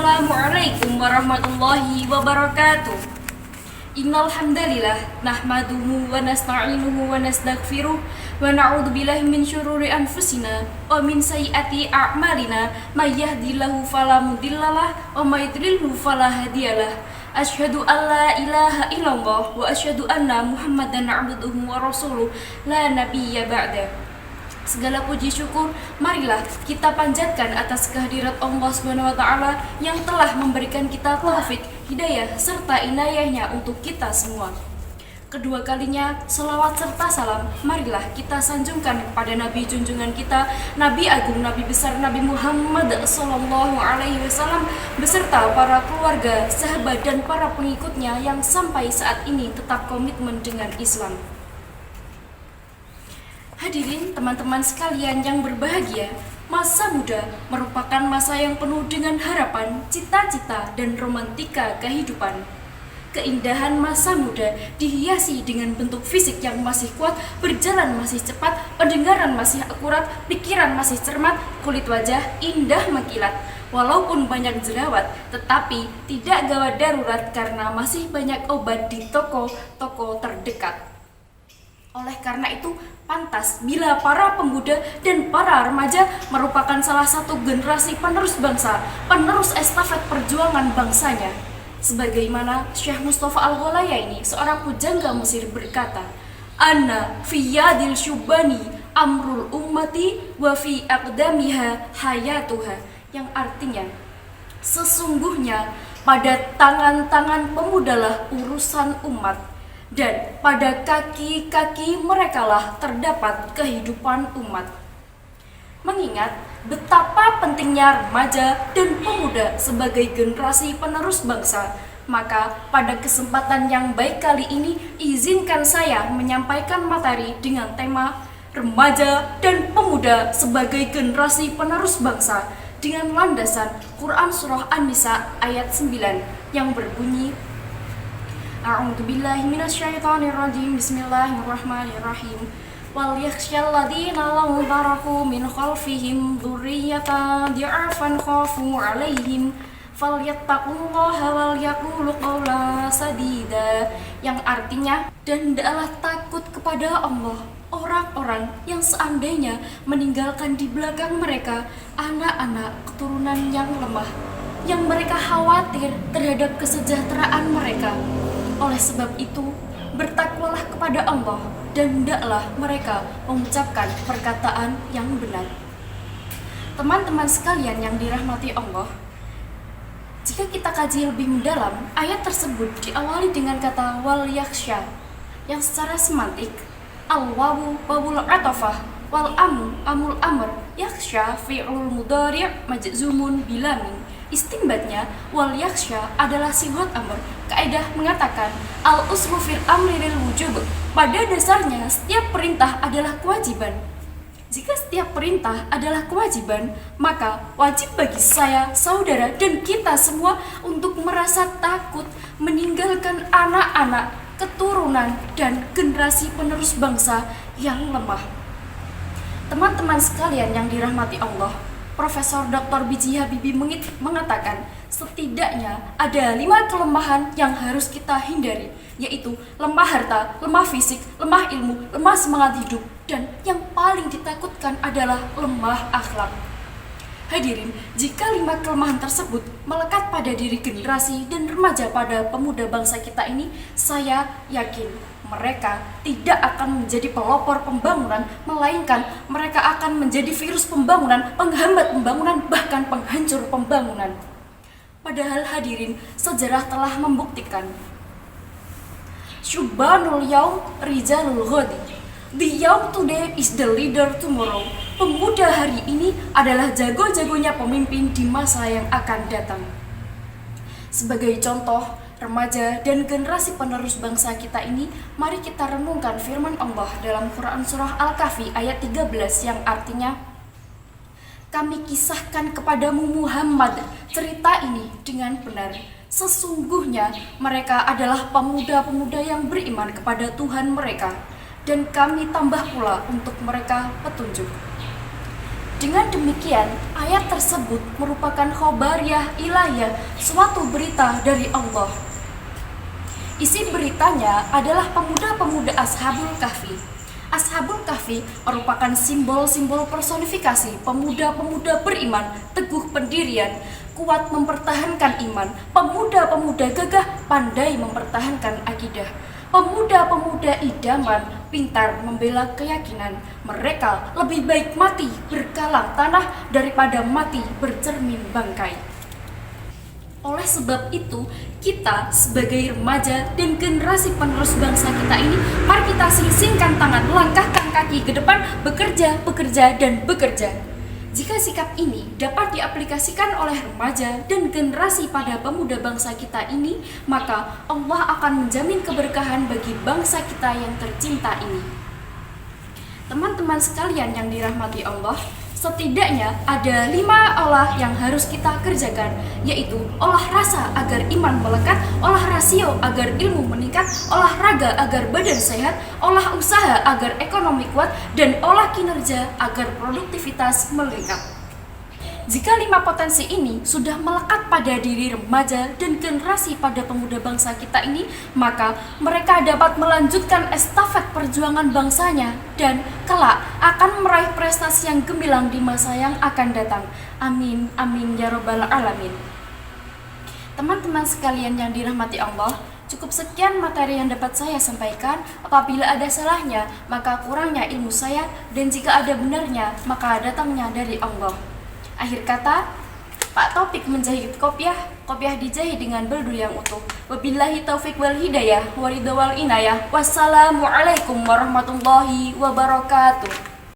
Assalamualaikum warahmatullahi wabarakatuh. Innal hamdalillah nahmaduhu wa nasta'inuhu wa nastaghfiruh wa na'udzu billahi min syururi anfusina wa min sayyiati a'malina may yahdihillahu fala mudhillalah wa may yudlilhu fala hadiyalah. Asyhadu an la ilaha illallah wa asyhadu anna Muhammadan 'abduhu wa rasuluh la nabiyya ba'da. Segala puji syukur marilah kita panjatkan atas kehadirat Allah Subhanahu wa taala yang telah memberikan kita taufik, hidayah serta inayahnya untuk kita semua. Kedua kalinya selawat serta salam marilah kita sanjungkan kepada Nabi junjungan kita, Nabi agung, Nabi besar, Nabi Muhammad sallallahu alaihi wasallam beserta para keluarga, sahabat dan para pengikutnya yang sampai saat ini tetap komitmen dengan Islam. Hadirin teman-teman sekalian yang berbahagia, masa muda merupakan masa yang penuh dengan harapan, cita-cita, dan romantika kehidupan. Keindahan masa muda dihiasi dengan bentuk fisik yang masih kuat, berjalan masih cepat, pendengaran masih akurat, pikiran masih cermat, kulit wajah indah mengkilat. Walaupun banyak jerawat, tetapi tidak gawat darurat karena masih banyak obat di toko-toko terdekat. Oleh karena itu, pantas bila para pemuda dan para remaja merupakan salah satu generasi penerus bangsa, penerus estafet perjuangan bangsanya. Sebagaimana Syekh Mustafa Al-Ghalayaini, seorang pujangga Mesir berkata, "Anna fi yadil syubani amrul ummati wa fi aqdamiha hayatuha," yang artinya, sesungguhnya pada tangan-tangan pemudalah urusan umat, dan pada kaki-kaki merekalah terdapat kehidupan umat. Mengingat betapa pentingnya remaja dan pemuda sebagai generasi penerus bangsa, maka pada kesempatan yang baik kali ini izinkan saya menyampaikan materi dengan tema Remaja dan Pemuda sebagai Generasi Penerus Bangsa dengan landasan Quran Surah An-Nisa ayat 9 yang berbunyi, A'udzu billahi minasyaitonir rajim. Bismillahirrahmanirrahim. Wal yakhshal ladzina law taraku min khalfihim dzurriyyatan di'afan khafu 'alaihim falyattaqullaha wal yaqulu qawlan sadida, yang artinya, dan hendaklah takut kepada Allah orang-orang yang seandainya meninggalkan di belakang mereka anak-anak keturunan yang lemah, yang mereka khawatir terhadap kesejahteraan mereka. Oleh sebab itu, bertakwalah kepada Allah dan hendaklah mereka mengucapkan perkataan yang benar. Teman-teman sekalian yang dirahmati Allah, jika kita kaji lebih mendalam, ayat tersebut diawali dengan kata wal yakhsha, yang secara semantik al-wawu wawul atafah wal amul amr, yakhsha fi'lul mudhari' majzumun bilamin. Istimbatnya, wal yakhsha adalah sifat amr. Kaidah mengatakan al-uslu fil amri lil wujub. Pada dasarnya, setiap perintah adalah kewajiban. Jika setiap perintah adalah kewajiban, maka wajib bagi saya, saudara, dan kita semua untuk merasa takut meninggalkan anak-anak, keturunan, dan generasi penerus bangsa yang lemah. Teman-teman sekalian yang dirahmati Allah, Profesor Dr. B.J. Habibie mengatakan setidaknya ada 5 kelemahan yang harus kita hindari, yaitu lemah harta, lemah fisik, lemah ilmu, lemah semangat hidup, dan yang paling ditakutkan adalah lemah akhlak. Hadirin, jika 5 kelemahan tersebut melekat pada diri generasi dan remaja pada pemuda bangsa kita ini, saya yakin mereka tidak akan menjadi pelopor pembangunan, melainkan mereka akan menjadi virus pembangunan, penghambat pembangunan, bahkan penghancur pembangunan. Padahal hadirin, sejarah telah membuktikan Syubanul yaum rijalul ghadi. The young today is the leader tomorrow. Pemuda hari ini adalah jago-jagonya pemimpin di masa yang akan datang. Sebagai contoh, remaja dan generasi penerus bangsa kita ini, mari kita renungkan firman Allah dalam Quran Surah Al-Kahfi ayat 13 yang artinya, "Kami kisahkan kepadamu Muhammad cerita ini dengan benar. Sesungguhnya mereka adalah pemuda-pemuda yang beriman kepada Tuhan mereka, dan kami tambah pula untuk mereka petunjuk." Dengan demikian, ayat tersebut merupakan khobariyah ilahiyah, suatu berita dari Allah. Isi beritanya adalah pemuda-pemuda Ashabul Kahfi. Ashabul Kahfi merupakan simbol-simbol personifikasi pemuda-pemuda beriman, teguh pendirian, kuat mempertahankan iman, pemuda-pemuda gagah, pandai mempertahankan akidah, pemuda-pemuda idaman, pintar membela keyakinan. Mereka lebih baik mati berkalang tanah daripada mati bercermin bangkai. Oleh sebab itu, kita sebagai remaja dan generasi penerus bangsa kita ini, mari kita sing-singkan tangan, langkahkan kaki ke depan, bekerja, bekerja, dan bekerja. Jika sikap ini dapat diaplikasikan oleh remaja dan generasi pada pemuda bangsa kita ini, maka Allah akan menjamin keberkahan bagi bangsa kita yang tercinta ini. Teman-teman sekalian yang dirahmati Allah, setidaknya ada 5 olah yang harus kita kerjakan, yaitu olah rasa agar iman melekat, olah rasio agar ilmu meningkat, olahraga agar badan sehat, olah usaha agar ekonomi kuat, dan olah kinerja agar produktivitas meningkat. Jika 5 potensi ini sudah melekat pada diri remaja dan generasi pada pemuda bangsa kita ini, maka mereka dapat melanjutkan estafet perjuangan bangsanya dan kelak akan meraih prestasi yang gemilang di masa yang akan datang. Amin, amin ya robbal alamin. Teman-teman sekalian yang dirahmati Allah, cukup sekian materi yang dapat saya sampaikan. Apabila ada salahnya, maka kurangnya ilmu saya, dan jika ada benarnya, maka datangnya dari Allah. Akhir kata, Pak Taufik menjahit kopiah dijahit dengan beldu yang utuh. Wabillahi taufik wal hidayah, waridha wal inayah. Wassalamualaikum warahmatullahi wabarakatuh.